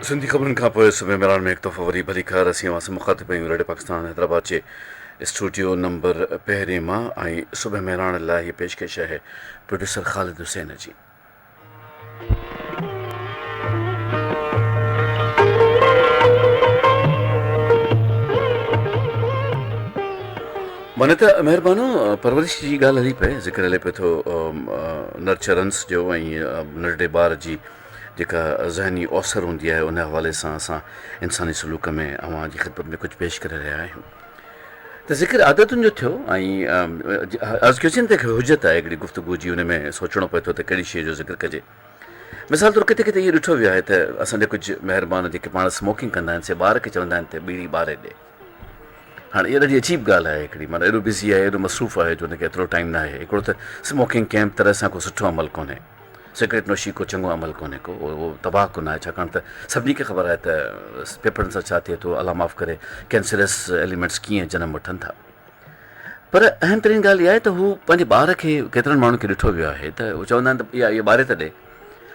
सिंधी ख़बरुनि खां पोइ सूबे मेरान में हिकु दफ़ो वरी भली ख़बर असीं हुआसीं मुख़ातिब आहियूं रेडियो पाकिस्तान हैदराबाद जे स्टूडियो नंबर पहिरें मां ऐं सूबे मेरान लाइ हीअ पेशकश आहे प्रोड्यूसर ख़ालिद हुसैन जी। माने त महिरबानो परवरिश जी ॻाल्हि हली पए ज़िक्र हले पियो थो नर्चरेंस जो ऐं नंढड़े ॿार जी जेका ज़हनी औसर हूंदी आहे उन हवाले सां असां इंसानी सलूक में अव्हां जी ख़िदमत में कुझु पेश करे रहिया आहियूं। त ज़िक्र आदतुनि जो थियो ऐं अर्ज़ु कयोसीं त हुजत आहे हिकिड़ी गुफ़्तगू जी, हुन में सोचणो पए थो त कहिड़ी शइ जो ज़िक्र कजे। मिसाल तौरु किथे किथे इहो ॾिठो वियो आहे त असांजा कुझु महिरबान जेके पाण स्मोकिंग कंदा आहिनि से ॿार खे चवंदा आहिनि त बीड़ी ॿारे ॾे। हाणे इहा ॾाढी अजीब ॻाल्हि आहे हिकिड़ी, माना एॾो बिज़ी आहे, एॾो मसरूफ़ आहे जो हुनखे एतिरो टाइम न आहे। हिकिड़ो त स्मोकिंग कंहिं तरह सां को सुठो अमल कोन्हे, सिगरेट नोशी को चङो अमल कोन्हे को, उहो तबाह कोन आहे, छाकाणि त सभिनी खे ख़बर आहे त फेफड़नि सां छा थिए थो, अला माफ़ करे कैंसरस एलिमेंट्स कीअं जनम वठनि था। पर अहम तरीन ॻाल्हि इहा आहे त हू पंहिंजे ॿार खे, केतिरनि माण्हुनि खे ॾिठो वियो आहे त उहे चवंदा आहिनि त इहा ॿारे त ॾे,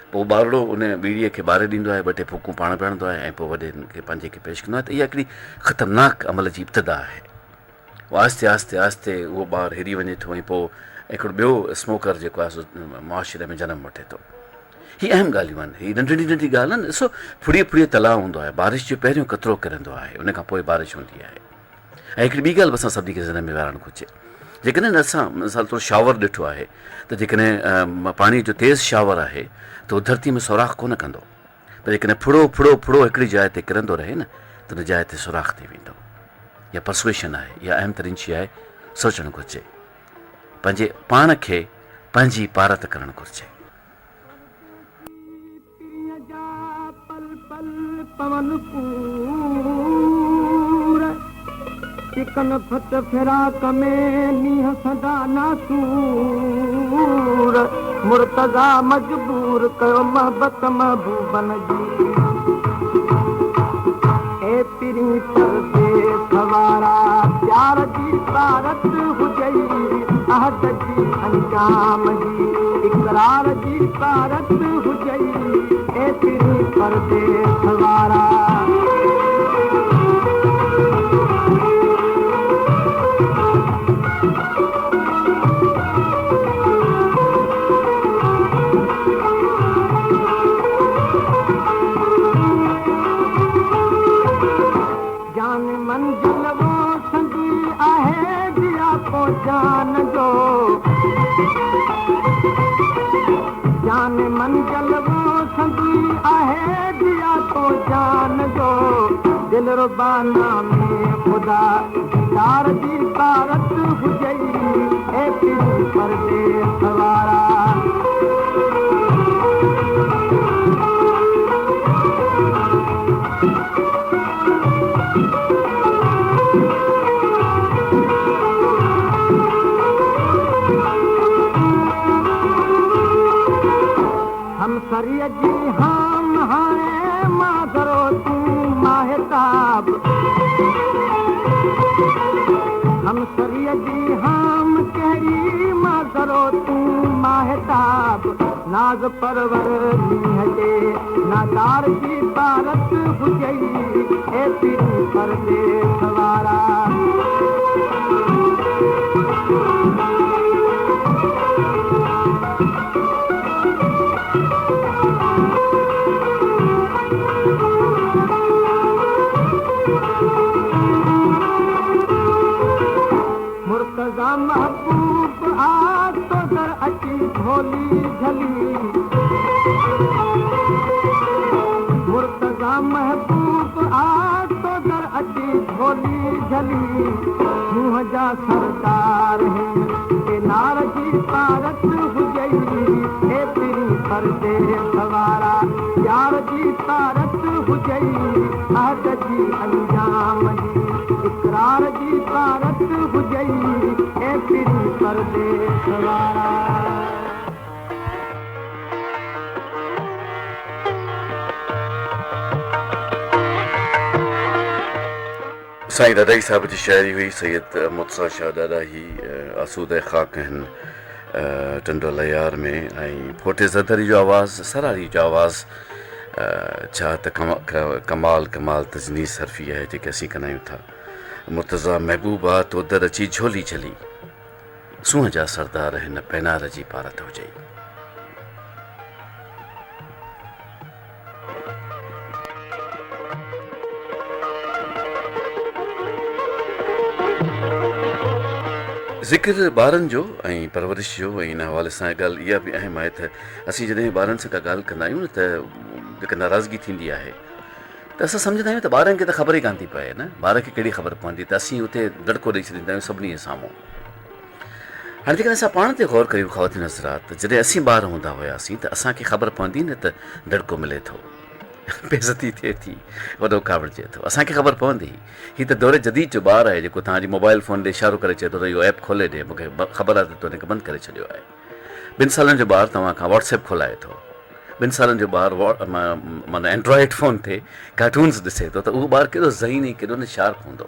पोइ ॿारड़ो उन बीड़ीअ खे ॿारे ॾींदो आहे, ॿ टे फूकूं पाण पीअंदो आहे ऐं पोइ वॾे खे पंहिंजे खे पेश कंदो आहे। त इहा हिकिड़ी ख़तरनाक अमल जी इब्तिदा आहे। उहो आहिस्ते आहिस्ते आहिस्ते उहो ॿारु हिरी वञे थो ऐं पोइ हिकिड़ो ॿियो स्मोकर जेको आहे सो मुआशिरे में जनमु वठे थो। हीअ अहम ॻाल्हियूं आहिनि, हीअ नंढड़ी नंढड़ी ॻाल्हि आहे। ॾिसो फुड़ीअ फुड़ीअ तलाउ हूंदो आहे, बारिश जो पहिरियों कतिरो किरंदो आहे, उन खां पोइ बारिश हूंदी आहे। ऐं हिकिड़ी ॿी ॻाल्हि बि असां सभिनी खे ज़हन में विहारणु घुरिजे, जेकॾहिं असां मिसाल तौरु शावर ॾिठो आहे त जेकॾहिं पाणीअ जो तेज़ शावर आहे त उहो धरती में सुराख़ कोन कंदो, पर जेकॾहिं फुड़ो फुड़ो फुड़ो हिकिड़ी जाइ ते किरंदो रहे न त उन जाइ ते सुराख़ थी वेंदो। इहा पर्सुएशन आहे, इहा अहम तरीन शइ आहे, सोचणु घुरिजे, पंहिंजे पाण खे पंहिंजी पारत करणु घुरिजे। पवन पूर चिकन फत फिराक में नीह सदा नासूर मुर्तज़ा मजबूर कयो मोहबत महबूबन जी ए पिरी परदेस वारा प्यार जी पारत हुजई अहद जी अंजाम जी इकरार जी पारत हुजई ए पिरी परदेस वारा जान जो जान मंज़िल वो संगी आहे दिया तो जान जो दिल रुबाना में खुदा दीदार जी पारत हुजई ए पिरी परदेस वारा सरिया जी हम हाणे माज़रो तूं माहिताब हम सरिया जी हम कहिड़ी माज़रो तूं माहिताब नाज़ परवर मींहं जे नादार जी पारत हुजई ए पिरी परदेस वारा महबूब आ तो दर अची झोली झली मुर्तज़ा महबूब आ तो दर अची झोली झली मुंह जा सरदार हैं के नार जी पारत हुजई ए पिरी परदेस वारा यार जी पारत हुजई अहद जी अंजाम जी इकरार जी पारत हुजई ए पिरी परदेस वारा साईं दादाई साहिब जी शाइरी हुई, सैयद मुत्सा शाह दादा ही आसूदे ख़ाक आहिनि टंडोला यार में, ऐं फोटे ज़दरी जो आवाज़ु, सरारी जो आवाज़ु छा त कमाल कमाल तजनीस हरफ़ी आहे जेके असीं कंदा आहियूं था। मुर्तज़ा महबूबा तो दर अची झोली झली, सूंहं जा सरदार हिन पैनार जी पारत हुजई। ज़िक्र ॿारनि जो ऐं परवरिश जो ऐं हिन हवाले सां ॻाल्हि इहा बि अहम आहे त असीं जॾहिं ॿारनि सां का ॻाल्हि कंदा आहियूं न त जेका नाराज़गी थींदी आहे त असां सम्झंदा आहियूं त ॿारनि खे त ख़बर ई कान थी पए न, ॿार खे कहिड़ी ख़बर पवंदी, त असीं उते दड़को ॾेई छॾींदा आहियूं सभिनी जे साम्हूं। हाणे जेकॾहिं असां पाण ते गौर कयूं ख़वातीन हज़रात, जॾहिं असीं ॿार हूंदा हुआसीं त असांखे ख़बर पवंदी न त दड़को मिले थो, बेइज़ती थिए थी, वॾो कावड़िजे थो, असांखे ख़बर पवंदी। हीअ त दौरे जदीद जो ॿारु आहे जेको तव्हांजी मोबाइल फ़ोन ॾे इशारो करे चए थो त इहो ऐप खोले ॾे, मूंखे ख़बर आहे त तूं हिनखे बंदि करे छॾियो आहे। 2 सालनि जो ॿारु तव्हां खां व्हाट्सएप खोलाए थो, 2 सालनि जो ॿारु माना एंड्रॉइड फ़ोन ते कार्टून्स ॾिसे थो, त उहो ॿारु केॾो ज़हीन ऐं केॾो न शार्प हूंदो।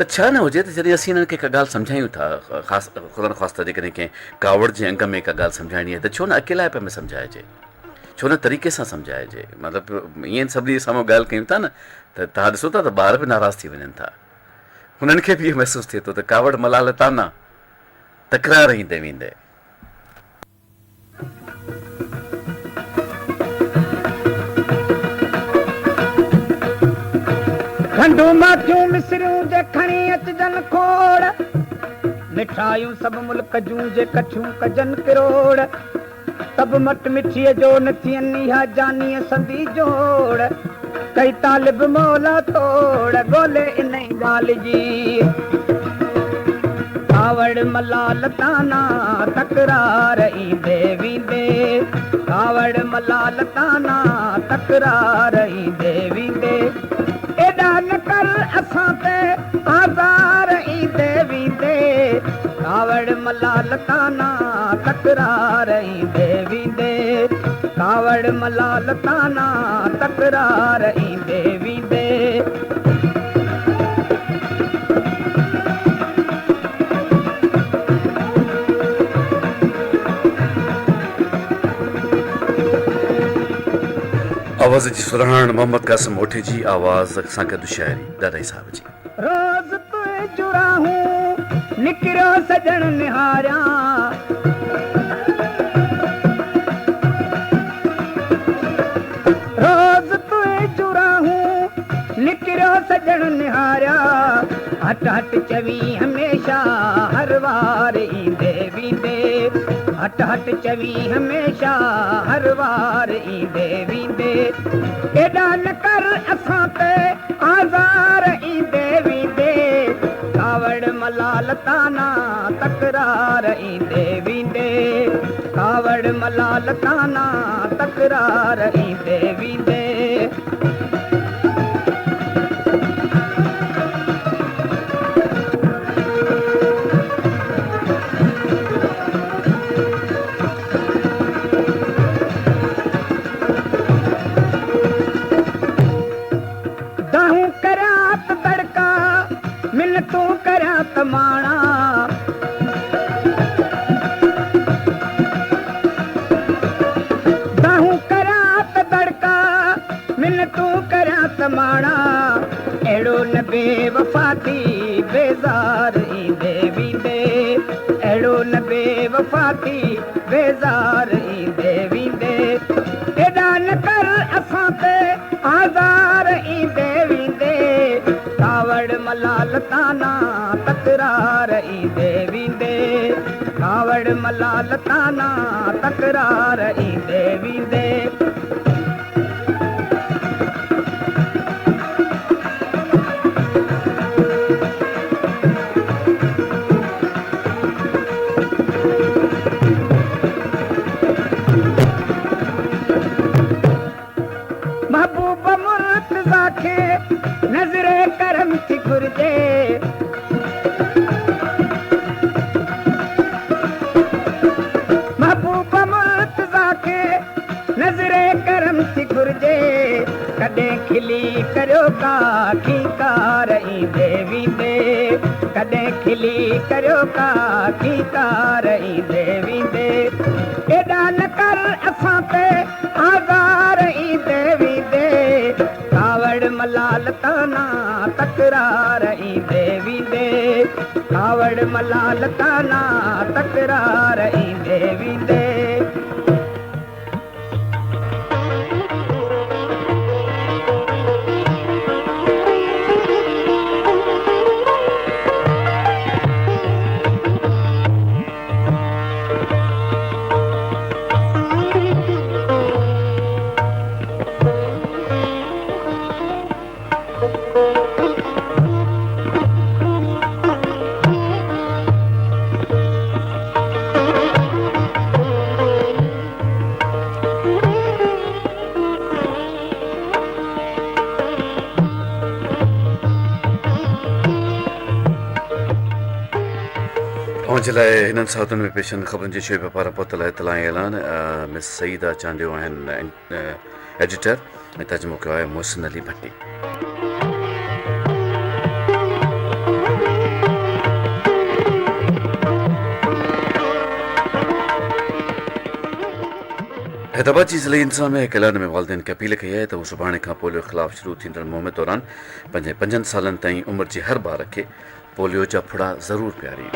त छा न हुजे त जॾहिं असीं हिननि खे का ॻाल्हि सम्झायूं था, ख़ासि ख़ुदा न ख़ासि त जेकॾहिं कंहिं कावड़ जे अंग में का ॻाल्हि सम्झाइणी आहे त छो न अकेलाइप में सम्झाइजे, छो न तरीक़े सां सम्झाइजे। मतिलबु ईअं सभिनी साम्हूं ॻाल्हि कयूं था न त तव्हां ॾिसो था त ॿार बि नाराज़ थी वञनि था, हुननि खे बि इहो महसूसु थिए थो त कावड़ मलाल ताना तकरार ईंदे वेंदे। खंडू माखियूं मिसरियूं जे खणी अचजनि खोड़, मिठायूं सभु मुल्क जूं जे कठियूं कजनि किरोड़, तब मट मिठीअ जो न थियनि इहा जानीअ संदी जोड़, कई तालिब मौला तोड़ ॻोल्हे इन ॻाल्हि जी। कावड़ मलाल ताना तकरार ईंदे वेंदे, कावड़ मलाल ताना तकरार ईंदे वेंदे, एॾा न कर असां ते आज़ार ईंदे वेंदे, कावड़ मलाल ताना तकरार ईंदे वेंदे, कावड़ मलाल ताना तकरार ईंदे वेंदे। आवाज़ जी सुरहान मोहम्मद कासिम ओठे जी आवाज़ सां गॾु शाइरी दादा साहब जी। रोज़ तुए जुराहूं निकिरो सजण निहारियां, रोज़ तुए जुराहूं निकिरो सजण निहारियां, हट हट चवी हमेशा हर वार ईंदे वेंदे, हट हट चवी हमेशा हर वार ईंदे वेंदे, एॾा न कर असां ते आज़ार ईंदे वेंदे, कावड़ मलाल ताना तकरार ईंदे वेंदे, कावड़ मलाल ताना तकरार ईंदे वेंदे। दाहूं करियां त तड़का मिनतूं करियां त माणा, दाहूं करियां त तड़का मिनतूं करियां त माणा, अहिड़ो न बेवफ़ा थी बेज़ार ईंदे वेंदे, अहिड़ो न बेवफ़ा थी बेज़ार ईंदे वेंदे, एॾा न कर असां ते आज़ार ईंदे वेंदे, कावड़ मलाल ताना तकरार ईंदे वेंदे, कावड़ मलाल ताना तकरार ईंदे वेंदे। महबूब मुर्तज़ा खे नज़रे करम थी घुरिजे, महबूब मुर्तज़ा खे नज़रे करम थी घुरिजे, कॾहिं खिली करियो का खीकार ईंदे वेंदे, कॾहिं खिली करियो का खीकार ईंदे वेंदे, एॾा न कर असां ते आज़ार ईंदे मलाल ताना तकरार ईंदे वींदे कावड़ मलाल ताना तकरार ईंदे वींदे तव्हांजे लाइ हिननि साउथनि में पेशनि ख़बरुनि जे शोबे पारां पहुतल इतला ऐलान मिस सईदा चांडियो आहिनि एडिटर ऐं तर्जुमो कयो आहे मोहसिन अली भट्टी। हैदराबाद जी ज़िले इंतज़ाम में हिकु ऐलान में वालदेन खे अपील कई आहे त हू सुभाणे खां पोलियो ख़िलाफ़ शुरू थींदड़ मुहिम दौरान पंहिंजे 5 सालनि ताईं उमिरि जे हर ॿार खे पोलियो जा फुड़ा ज़रूरु पियारीनि।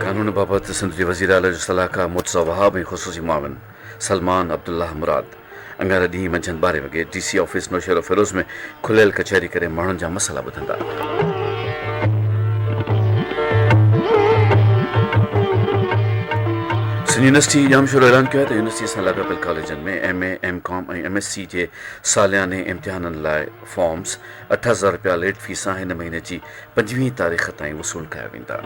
कानून बाबति सिंध जे वज़ीर आला जो सलाहकार मुर्तज़ा वहाब ऐं ख़ुसूसी मुआविन सलमान अब्दुल्लाह मुराद अंगारे ॾींहुं मंझंदि 12 वॻे DC ऑफिस नौशहर फिरोज़ में खुलियल कचहरी करे माण्हुनि जा मसइला ॿुधंदा। सिंध यूनिवर्सिटी जामशोर ऐलान कयो आहे त यूनिवर्सिटी सां लाॻापियल कॉलेजनि में MA MCOM ऐं MSc जे सालियाने इम्तिहाननि लाइ फॉर्म्स 8,000 रुपया लेट फीसां हिन महीने जी 25 तारीख़ ताईं वसूल कया वेंदा।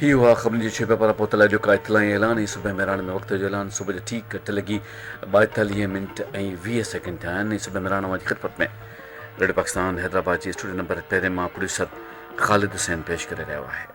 ही हुआ ख़बरुनि जे शोबे पारां पहुतल अॼोका इतला ऐलान ऐं सुबुह मेराण में वक़्त जो ऐलान सुबुह जो ठीक 8 लॻी 42 मिंट ऐं 20 सेकेंड थिया आहिनि। सुबुह मेराण जी ख़िदमत में रेडियो पाकिस्तान हैदराबाद जी स्टूडियो नंबर 13 मां प्रोड्यूसर ख़ालिद हुसैन पेश करे रहियो आहे।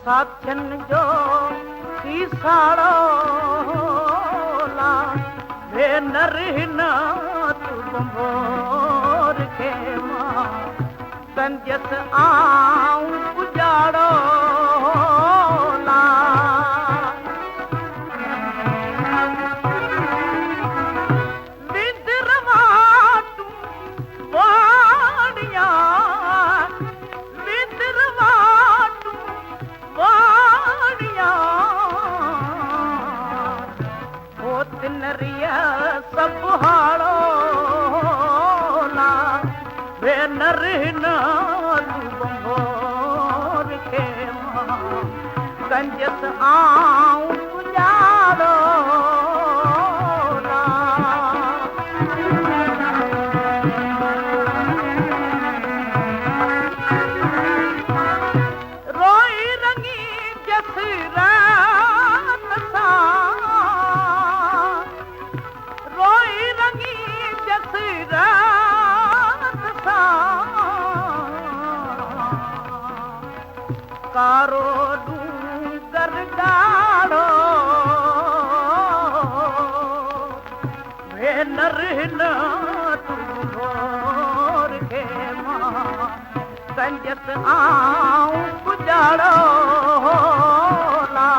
साथियन जो सीसाड़ो ला भेनर हिना तू बंबोर के मां कंजस आऊं पुजाड़ो ला विद्रवा तू वाड़िया विद्रवा नरिया सब हाड़ो ला भेनर हिना तू बंबोर के मां कंजस आऊं पुजाड़ो ला रोई रंगी जस रात सा कारो डूंगर डाढ़ो भेनर हिना तू भोर के मां कंजस आऊं पुजाड़ो ला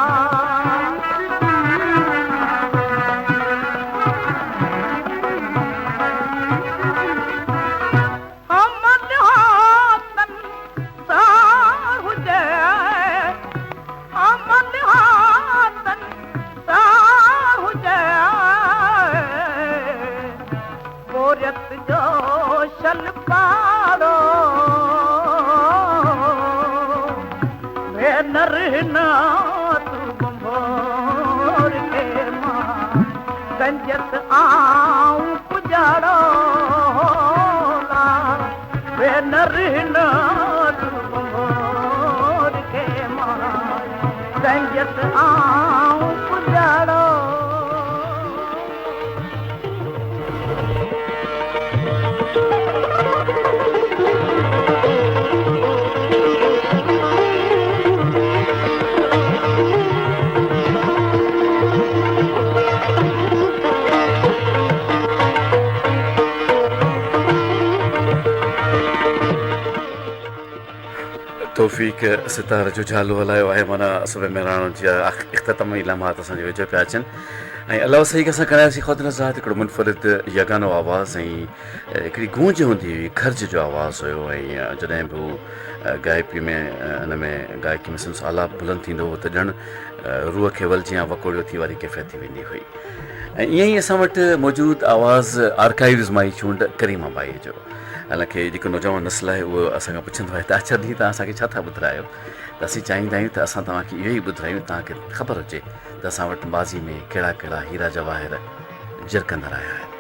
बोरियत जो शलकारो भेनर ना तू बंभोर के मां गंजत आऊं पुजारो भेनर ना तू बंभोर के मां गंजत आऊं पुजारो तौफ़ीक़ सितार जो झालो हलायो आहे माना सुबह मेहरान जा इख़्तितामी लम्हात असांजे वेझो पिया अचनि ऐं अलावा सही असां करायासीं ख़ुदि नज़ात हिकिड़ो मुनफ़रिद यगानो आवाज़ु ऐं हिकिड़ी गूंज हूंदी हुई खर्ज जो आवाज़ु हुयो ऐं जॾहिं बि हू गायकी में हिन में गायकी में संस आलाप बुलंद थींदो हो त ॼण रूह खे वलजी या वकोड़ियो थी वारी कैफ़ियत थी वेंदी हुई ऐं ईअं ई असां वटि मौजूदु आवाज़ु आर्काइव्स मां ई चूंड करीमा बाई जो हालांकि जेको नौजवान नस्ल आहे उहो असांखां पुछंदो आहे त अच्छा दी तव्हां असांखे छा था ॿुधायो त असीं चाहींदा आहियूं त असां तव्हांखे इहो ई ॿुधायूं तव्हांखे ख़बर हुजे त असां वटि माज़ी में कहिड़ा कहिड़ा हीरा जवाहिर झिरकंदड़ आया आहिनि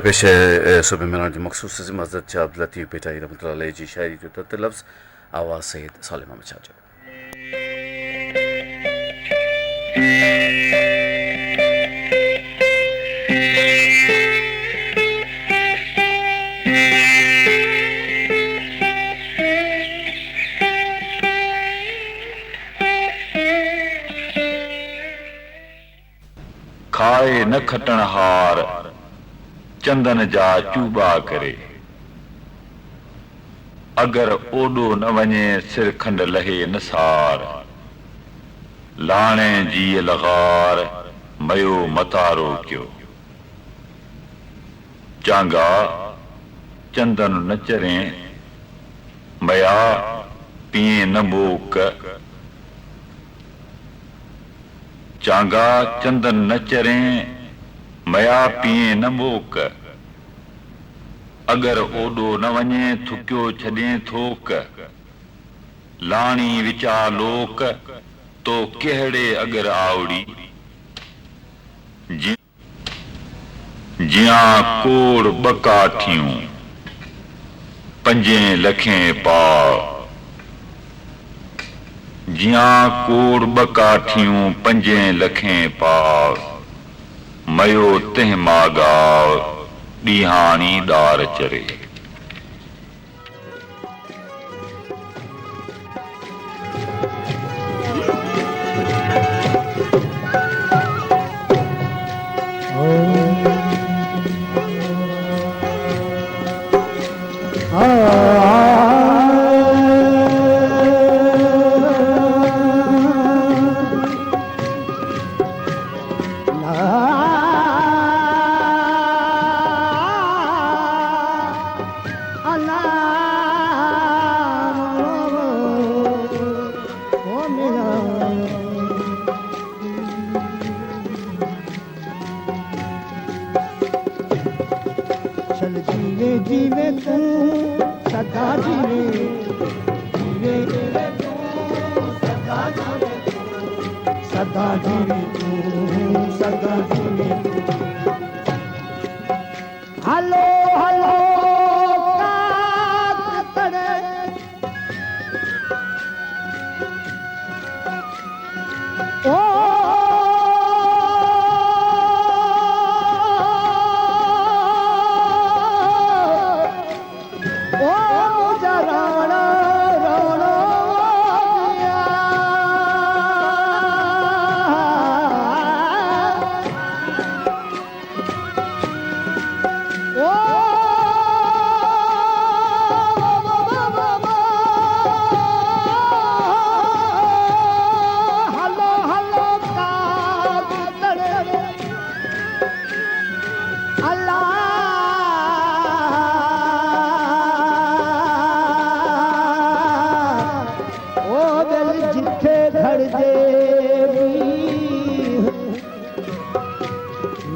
पेश है सुबह मेरान जी मखसूस मज़द चा अब्दुल लतीफ़ पेटाई रहमतुल्लाह अलैह जी शायरी जो तत लफ्ज़ आवाज़ सईद सालिम अहमद शाह जो खाए न खटण हार चंदन जा चूबा करे अगर ओडो न वञे सिर खंड लहे नसार लाणे जी लगार मयो मतारो क्यो चांगा चंदन न चरे मया पिए न मोक चांगा चंदन न चरे मया पिए न मोक अगर ओडो न वञे थुकियो छॾे थोक लाणी विचा लोक तो कहिड़े अगर आवड़ी जियां कोड़ बकाठियूं 5 लखें पाव जियां कोड़ बकाठियूं 5 लखें पाव मयो तह मागाव ॾीहाणी ॾार चरे जीवे तू सदा जीवे जीवे तू सदा जीवे सदा जीवे तू सदा जीवे हलो हलो कातड़े ओ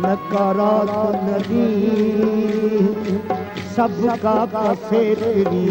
नकारात नदी सबका पासे तेरी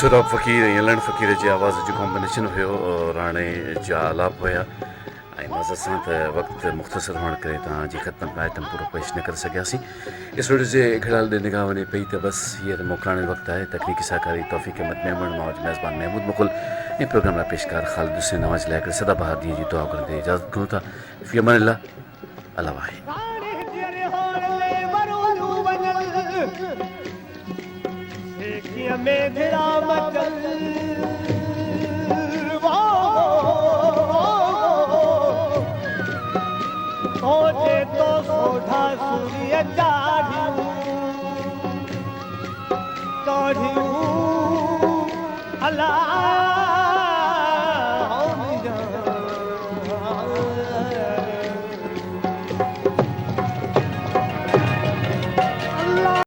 सुराब फ़क़ीर ऐं लण फ़क़ीर जी आवाज़ जो कॉम्बिनेशन हुयो राणे जा आलाप हुया ऐं माज़र सां त वक़्तु मुख़्तसिर हुअण करे तव्हांजी ख़िदमत में आइटम पूरो पेश न करे सघियासीं स्टूडियो जे खिड़ाल ॾे निगाह वञे पई त बसि हींअर मोकिलाइण वक़्तु आहे तकनीकी सहकारी तौफ़ीक़ अहमद मेमण मौज मेज़बान महमूद मुकुल ऐं प्रोग्राम लाइ पेशकार ख़ालिद हुसैन नवाज़ लाइ हिकिड़े सदाबहार ॾींहं जी दुआ करंदे इजाज़त घुरूं था फ़ी अमान अल्लाह आहे में गिरा मचल